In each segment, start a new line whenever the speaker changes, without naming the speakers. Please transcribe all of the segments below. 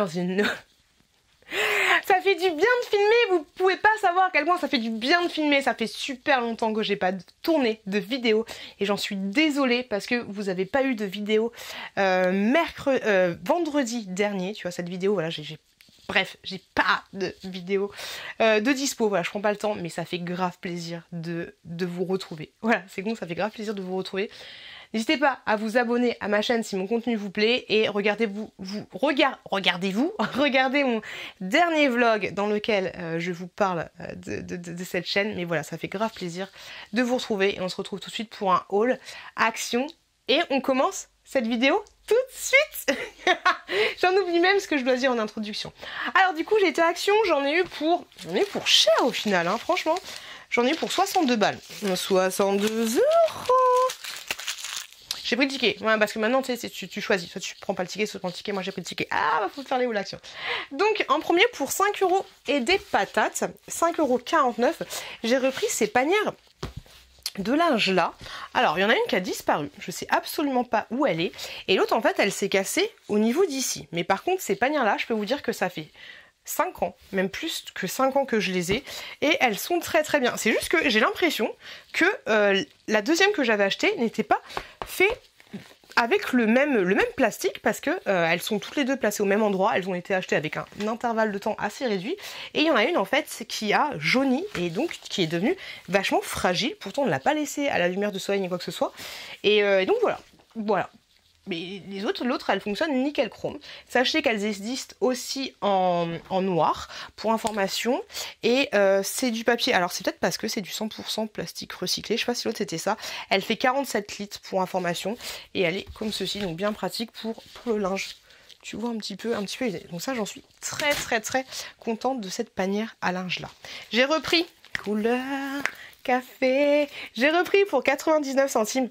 dans une... Ça fait du bien de filmer, vous pouvez pas savoir à quel point ça fait du bien de filmer. Ça fait super longtemps que j'ai pas tourné de vidéo et j'en suis désolée parce que vous avez pas eu de vidéo vendredi dernier. Tu vois, cette vidéo, voilà, bref, j'ai pas de vidéo de dispo. Voilà, je prends pas le temps, mais ça fait grave plaisir de vous retrouver. Voilà, c'est bon, ça fait grave plaisir de vous retrouver. N'hésitez pas à vous abonner à ma chaîne si mon contenu vous plaît et regardez mon dernier vlog dans lequel je vous parle de cette chaîne. Mais voilà, ça fait grave plaisir de vous retrouver et on se retrouve tout de suite pour un haul action et on commence cette vidéo tout de suite. J'en oublie même ce que je dois dire en introduction. Alors du coup j'ai été à Action, j'en ai eu pour cher au final, hein, franchement. J'en ai eu pour 62 balles. 62 €. J'ai pris le ticket, ouais, parce que maintenant tu sais, tu choisis, soit tu prends pas le ticket, soit tu prends le ticket, moi j'ai pris le ticket. Ah, bah faut faire les hauts l'action. Donc en premier pour 5 € et des patates, 5,49 €, j'ai repris ces panières de linge là. Alors il y en a une qui a disparu, je sais absolument pas où elle est, et l'autre en fait elle s'est cassée au niveau d'ici. Mais par contre ces panières là, je peux vous dire que ça fait 5 ans, même plus que 5 ans que je les ai, et elles sont très très bien. C'est juste que j'ai l'impression que la deuxième que j'avais achetée n'était pas faite avec le même plastique, parce que elles sont toutes les deux placées au même endroit, elles ont été achetées avec un intervalle de temps assez réduit, et il y en a une en fait qui a jauni, et donc qui est devenue vachement fragile. Pourtant on ne l'a pas laissée à la lumière de soleil ni quoi que ce soit, et donc voilà. Mais les autres, l'autre elle fonctionne nickel chrome. Sachez qu'elles existent aussi en noir pour information, et c'est du papier. Alors c'est peut-être parce que c'est du 100% plastique recyclé, je sais pas si l'autre c'était ça. Elle fait 47 litres pour information et elle est comme ceci, donc bien pratique pour le linge. Tu vois un petit peu donc ça j'en suis très contente de cette panière à linge là. J'ai repris couleur café, j'ai repris pour 99 centimes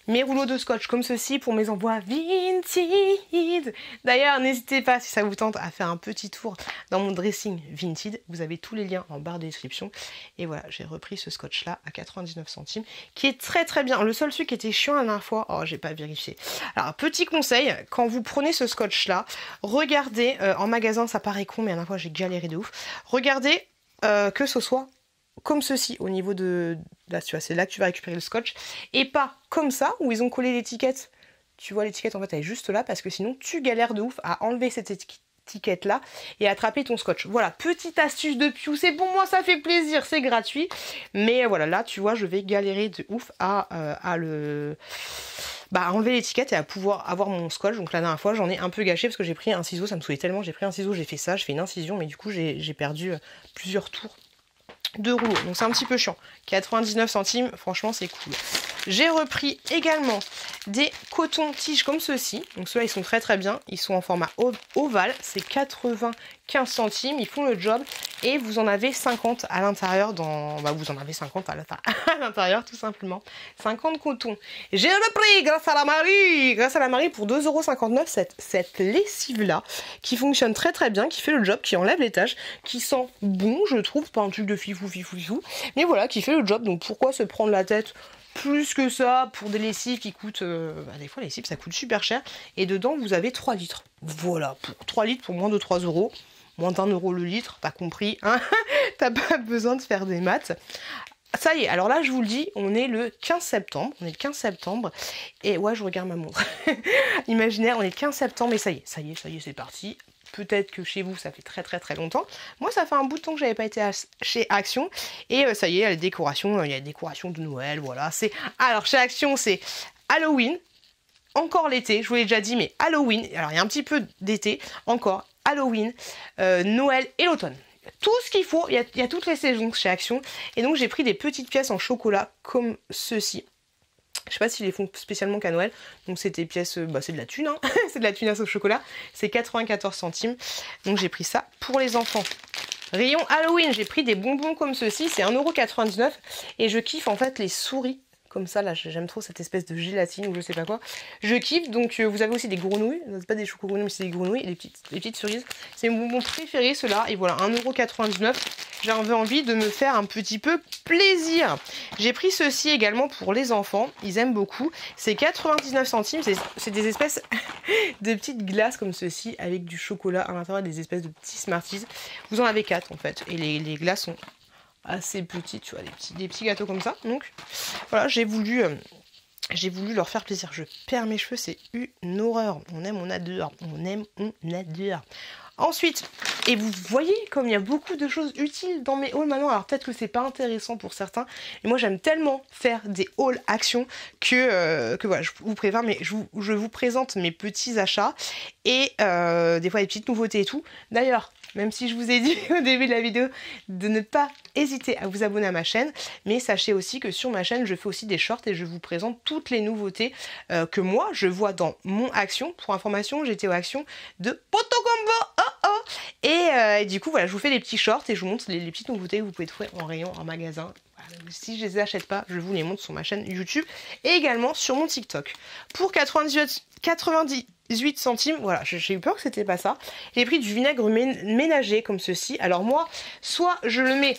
mes rouleaux de scotch comme ceci pour mes envois Vinted. D'ailleurs, n'hésitez pas si ça vous tente à faire un petit tour dans mon dressing Vinted. Vous avez tous les liens en barre de description. Et voilà, j'ai repris ce scotch là à 99 centimes qui est très bien. Le seul truc qui était chiant la dernière fois, oh j'ai pas vérifié. Alors petit conseil, quand vous prenez ce scotch là, regardez en magasin, ça paraît con mais la dernière fois j'ai galéré de ouf. Regardez que ce soit comme ceci au niveau de... Là, tu vois, c'est là que tu vas récupérer le scotch. Et pas comme ça, où ils ont collé l'étiquette. Tu vois, l'étiquette, en fait, elle est juste là, parce que sinon, tu galères de ouf à enlever cette étiquette-là et attraper ton scotch. Voilà, petite astuce de piou. C'est pour moi, ça fait plaisir, c'est gratuit. Mais voilà, là, tu vois, je vais galérer de ouf à enlever l'étiquette et à pouvoir avoir mon scotch. Donc la dernière fois j'en ai un peu gâché parce que j'ai pris un ciseau, ça me saoulait tellement, j'ai pris un ciseau, j'ai fait ça, je fais une incision, mais du coup j'ai perdu plusieurs tours de rouleau, donc c'est un petit peu chiant. 99 centimes, franchement c'est cool. J'ai repris également des cotons-tiges comme ceux-ci, donc ceux-là ils sont très bien, ils sont en format ovale, c'est 95 centimes, ils font le job, et vous en avez 50 à l'intérieur vous en avez 50 à l'intérieur tout simplement. 50 cotons. J'ai repris grâce à la Marie pour 2,59 € cette lessive là qui fonctionne très bien, qui fait le job, qui enlève les taches, qui sent bon je trouve, pas un truc de fifou, mais voilà, qui fait le job. Donc pourquoi se prendre la tête plus que ça pour des lessives qui coûtent des fois les lessives ça coûte super cher, et dedans vous avez 3 litres. Voilà, pour 3 litres pour moins de 3 €. Moins d'1 € le litre, t'as compris, hein. T'as pas besoin de faire des maths. Ça y est, alors là je vous le dis, on est le 15 septembre, et ouais je regarde ma montre. Imaginaire, on est le 15 septembre et ça y est, c'est parti. Peut-être que chez vous ça fait très longtemps. Moi ça fait un bout de temps que j'avais pas été chez Action, et ça y est, il y a les décorations, de Noël, voilà. Alors chez Action c'est Halloween, encore l'été, je vous l'ai déjà dit, mais Halloween, alors il y a un petit peu d'été, encore Halloween, Noël et l'automne. Tout ce qu'il faut, il y a toutes les saisons chez Action, et donc j'ai pris des petites pièces en chocolat comme ceci. Je sais pas s'ils les font spécialement qu'à Noël, donc c'est des pièces, c'est de la thune, hein. C'est de la thune à sauce chocolat, c'est 94 centimes, donc j'ai pris ça pour les enfants. Rayon Halloween, j'ai pris des bonbons comme ceci, c'est 1,99 €, et je kiffe en fait les souris. Comme ça, là, j'aime trop cette espèce de gélatine ou je sais pas quoi. Je kiffe, donc vous avez aussi des grenouilles. C'est pas des choco-grenouilles, mais c'est des grenouilles et des petites cerises. C'est mon bonbon préféré, ceux-là. Et voilà, 1,99 €. j'avais envie de me faire un petit peu plaisir. J'ai pris ceci également pour les enfants, ils aiment beaucoup. C'est 99 centimes, c'est des espèces de petites glaces comme ceci avec du chocolat à l'intérieur, des espèces de petits Smarties. Vous en avez 4 en fait, et les glaces sont assez petites, tu vois, des petits gâteaux comme ça. Donc voilà, j'ai voulu leur faire plaisir. Je perds mes cheveux, c'est une horreur. On aime, on adore. On aime, on adore. Ensuite, et vous voyez comme il y a beaucoup de choses utiles dans mes hauls maintenant. Alors peut-être que c'est pas intéressant pour certains. Mais moi j'aime tellement faire des hauls action que voilà, je vous préviens, mais je vous présente mes petits achats. Et des fois des petites nouveautés et tout. D'ailleurs, même si je vous ai dit au début de la vidéo de ne pas hésiter à vous abonner à ma chaîne, mais sachez aussi que sur ma chaîne je fais aussi des shorts et je vous présente toutes les nouveautés que moi je vois dans mon action. Pour information, j'étais aux actions de Potocombo, et du coup voilà, je vous fais des petits shorts et je vous montre les petites nouveautés que vous pouvez trouver en rayon, en magasin. Voilà, si je les achète pas, je vous les montre sur ma chaîne YouTube et également sur mon TikTok. Pour 98 centimes, voilà, j'ai eu peur que c'était pas ça. J'ai pris du vinaigre ménager comme ceci. Alors moi, soit je le mets,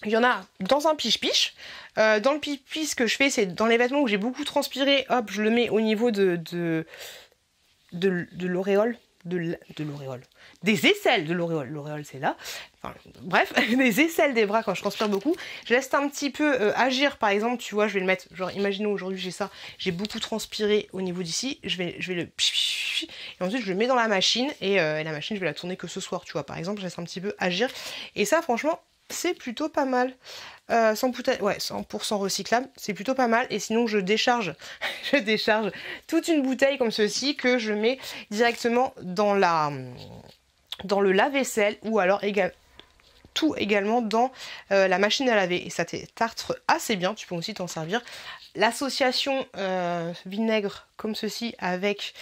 il y en a dans un piche-piche. Dans le piche-piche, ce que je fais, c'est dans les vêtements où j'ai beaucoup transpiré, hop, je le mets au niveau de l'auréole. De l'auréole. Des aisselles de l'auréole. L'auréole, c'est là. Enfin, bref, des aisselles des bras quand je transpire beaucoup. Je laisse un petit peu agir. Par exemple, tu vois, je vais le mettre. Genre, imaginons aujourd'hui, j'ai ça. J'ai beaucoup transpiré au niveau d'ici. Je vais le. Et ensuite, je le mets dans la machine. Et la machine, je vais la tourner que ce soir. Tu vois, par exemple, je laisse un petit peu agir. Et ça, franchement, c'est plutôt pas mal. 100% recyclable, c'est plutôt pas mal. Et sinon je décharge toute une bouteille comme ceci que je mets directement dans le lave-vaisselle ou alors également dans la machine à laver. Et ça tartre assez bien, tu peux aussi t'en servir. L'association vinaigre comme ceci avec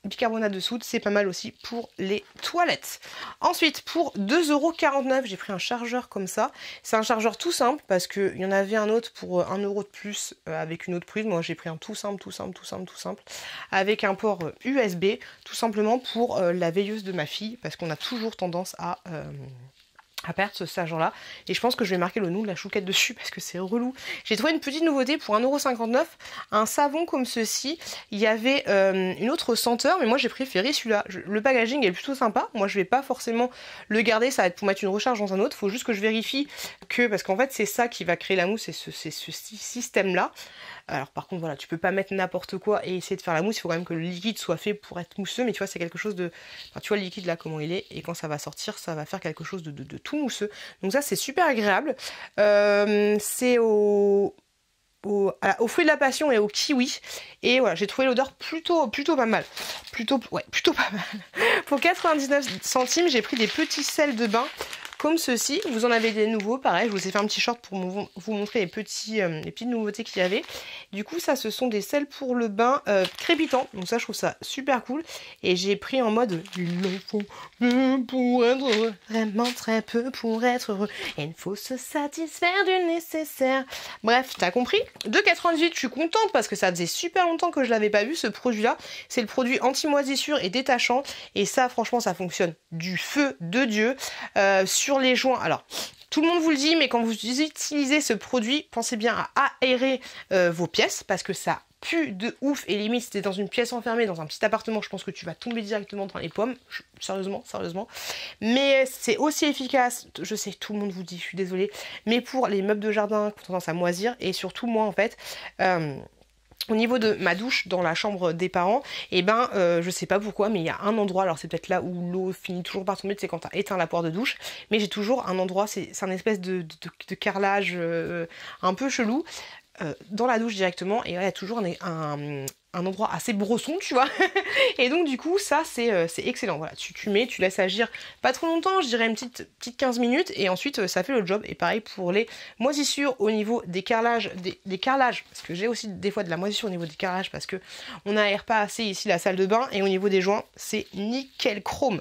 bicarbonate de soude, c'est pas mal aussi pour les toilettes. Ensuite, pour 2,49 €, j'ai pris un chargeur comme ça. C'est un chargeur tout simple parce qu'il y en avait un autre pour 1 € de plus avec une autre prise. Moi, j'ai pris un tout simple avec un port USB, tout simplement pour la veilleuse de ma fille parce qu'on a toujours tendance à perdre ce chargeur-là. Et je pense que je vais marquer le nom de la chouquette dessus parce que c'est relou. J'ai trouvé une petite nouveauté pour 1,59 €. Un savon comme ceci. Il y avait une autre senteur, mais moi j'ai préféré celui-là. Le packaging est plutôt sympa. Moi je vais pas forcément le garder. Ça va être pour mettre une recharge dans un autre. Faut juste que je vérifie que... Parce qu'en fait c'est ça qui va créer la mousse. C'est ce système-là. Alors par contre voilà, tu peux pas mettre n'importe quoi et essayer de faire la mousse, il faut quand même que le liquide soit fait pour être mousseux, mais tu vois c'est quelque chose de... Enfin, tu vois le liquide là comment il est, et quand ça va sortir, ça va faire quelque chose de tout mousseux. Donc ça c'est super agréable. C'est au fruit de la passion et au kiwi. Et voilà, j'ai trouvé l'odeur plutôt pas mal. Plutôt pas mal. Pour 99 centimes, j'ai pris des petits sels de bain comme ceci. Vous en avez des nouveaux, pareil, je vous ai fait un petit short pour vous montrer les petites nouveautés qu'il y avait. Du coup, ça, ce sont des sels pour le bain crépitants. Donc ça, je trouve ça super cool. Et j'ai pris en mode, il en faut peu pour être heureux, vraiment très peu pour être heureux. Et il faut se satisfaire du nécessaire. Bref, t'as compris. 2,98, je suis contente parce que ça faisait super longtemps que je l'avais pas vu, ce produit-là. C'est le produit anti-moisissure et détachant. Et ça, franchement, ça fonctionne du feu de Dieu. Sur les joints, alors tout le monde vous le dit, mais quand vous utilisez ce produit, pensez bien à aérer vos pièces parce que ça pue de ouf. Et limite, si t'es dans une pièce enfermée, dans un petit appartement, je pense que tu vas tomber directement dans les pommes. Sérieusement. Mais c'est aussi efficace, je sais, tout le monde vous dit, je suis désolée, mais pour les meubles de jardin qui ont tendance à moisir, et surtout moi en fait, au niveau de ma douche dans la chambre des parents, et ben je sais pas pourquoi, mais il y a un endroit, alors c'est peut-être là où l'eau finit toujours par tomber, c'est quand t'as éteint la poire de douche, mais j'ai toujours un endroit, c'est un espèce de carrelage un peu chelou dans la douche directement, et là il y a toujours un endroit assez brosson, tu vois. Et donc du coup ça c'est excellent. Voilà, tu laisses agir pas trop longtemps, je dirais une petite 15 minutes, et ensuite ça fait le job. Et pareil pour les moisissures au niveau des carrelages, des carrelages, parce que j'ai aussi des fois de la moisissure au niveau des carrelages parce que on n'aère pas assez ici la salle de bain, et au niveau des joints c'est nickel chrome,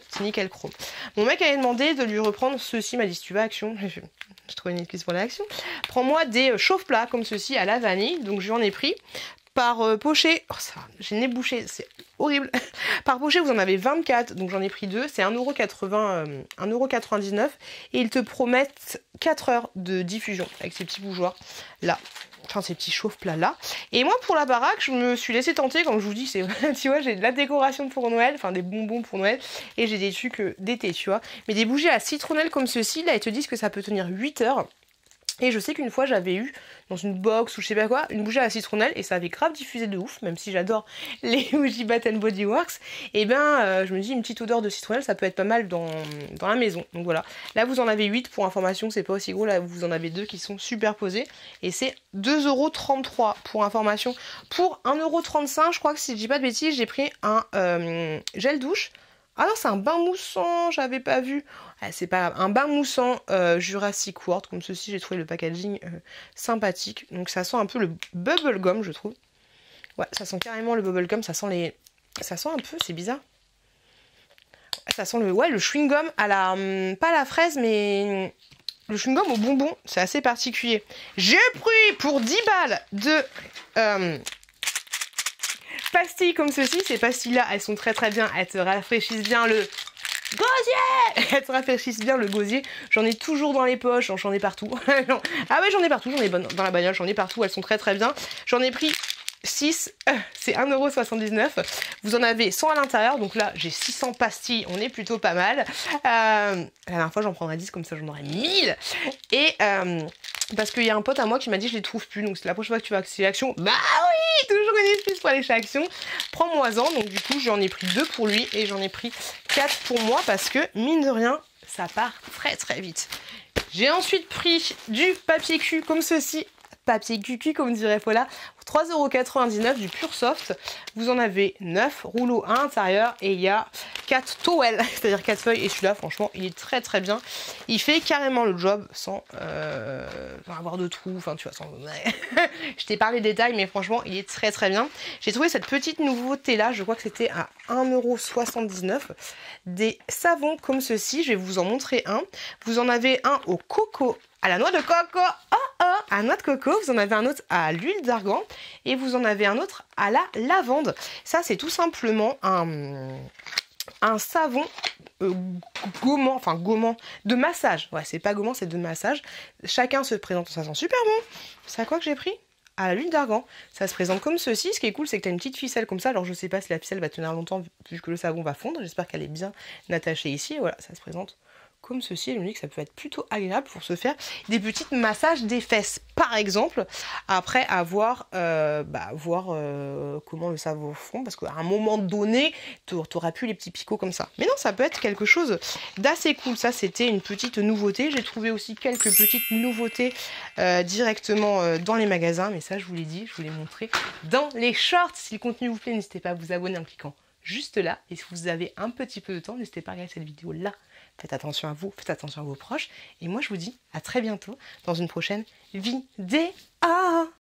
Mon mec avait demandé de lui reprendre ceci, m'a dit si tu vas Action, je trouve une excuse pour l'action, prends-moi des chauffe-plats comme ceci à la vanille, donc je lui en ai pris par pochet. Oh, ça, j'ai le nez bouché, c'est horrible. Par pochet, vous en avez 24, donc j'en ai pris 2. C'est 1,80 1,99 €. Et ils te promettent 4 heures de diffusion avec ces petits bougeoirs là. Enfin, ces petits chauffe-plats là. Et moi, pour la baraque, je me suis laissée tenter. Comme je vous dis, c'est, tu vois, j'ai de la décoration pour Noël, enfin des bonbons pour Noël. Et j'ai des trucs d'été, tu vois. Mais des bougies à citronnelle comme ceci, là, ils te disent que ça peut tenir 8 heures. Et je sais qu'une fois j'avais eu dans une box ou je sais pas quoi une bougie à la citronnelle et ça avait grave diffusé de ouf, même si j'adore les bougies Bath & Body Works. Et ben je me dis une petite odeur de citronnelle ça peut être pas mal dans la maison. Donc voilà, là vous en avez 8 pour information, c'est pas aussi gros, là vous en avez 2 qui sont superposés et c'est 2,33 € pour information. Pour 1,35 €, je crois que si je dis pas de bêtises, j'ai pris un gel douche. Ah non, c'est un bain moussant, j'avais pas vu. Ah, c'est pas grave. Un bain moussant Jurassic World, comme ceci, j'ai trouvé le packaging sympathique. Donc ça sent un peu le bubblegum, je trouve. Ouais, ça sent carrément le bubblegum, ça sent les... Ça sent un peu, c'est bizarre. Ça sent le... Ouais, le chewing-gum à la... pas à la fraise, mais... Le chewing-gum au bonbon, c'est assez particulier. J'ai pris pour 10 balles de... pastilles comme ceci, ces pastilles-là, elles sont très très bien, elles te rafraîchissent bien le gosier. Elles te rafraîchissent bien le gosier, j'en ai toujours dans les poches, j'en ai partout. Ah ouais, j'en ai partout, j'en ai dans la bagnole, j'en ai partout, elles sont très très bien. J'en ai pris 6, c'est 1,79 €. Vous en avez 100 à l'intérieur, donc là j'ai 600 pastilles, on est plutôt pas mal. La dernière fois j'en prendrais 10, comme ça j'en aurais 1000. Et... parce qu'il y a un pote à moi qui m'a dit je les trouve plus, donc c'est la prochaine fois que tu vas chez Action, bah oui, toujours une excuse pour aller chez Action, prends-moi-en. Donc du coup j'en ai pris 2 pour lui et j'en ai pris 4 pour moi parce que mine de rien ça part très très vite. J'ai ensuite pris du papier cul comme ceci, papier cucu comme dirait Paula, 3,99 € du Pure Soft. Vous en avez 9 rouleaux à l'intérieur et il y a 4 towels, c'est-à-dire 4 feuilles. Et celui-là, franchement, il est très très bien. Il fait carrément le job sans avoir de trous. Enfin, tu vois, sans... Je t'ai parlé des détails, mais franchement, il est très très bien. J'ai trouvé cette petite nouveauté-là, je crois que c'était à 1,79 €. Des savons comme ceci, je vais vous en montrer un. Vous en avez un au coco, à la noix de coco, à la noix de coco, vous en avez un autre à l'huile d'argan et vous en avez un autre à la lavande. Ça, c'est tout simplement un savon gommant, enfin gommant, de massage. Ouais, c'est pas gommant, c'est de massage. Chacun se présente, ça sent super bon. C'est à quoi que j'ai pris? À l'huile d'argan. Ça se présente comme ceci. Ce qui est cool, c'est que tu as une petite ficelle comme ça. Alors, je sais pas si la ficelle va tenir longtemps vu que le savon va fondre. J'espère qu'elle est bien attachée ici. Et voilà, ça se présente comme ceci. Elle me dit que ça peut être plutôt agréable pour se faire des petits massages des fesses, par exemple, après avoir voir comment le savon fond, parce qu'à un moment donné, tu n'auras plus les petits picots comme ça. Mais non, ça peut être quelque chose d'assez cool. Ça, c'était une petite nouveauté. J'ai trouvé aussi quelques petites nouveautés directement dans les magasins, mais ça, je vous l'ai dit, je vous l'ai montré dans les shorts. Si le contenu vous plaît, n'hésitez pas à vous abonner en cliquant juste là. Et si vous avez un petit peu de temps, n'hésitez pas à regarder cette vidéo là. Faites attention à vous, faites attention à vos proches. Et moi, je vous dis à très bientôt dans une prochaine vidéo.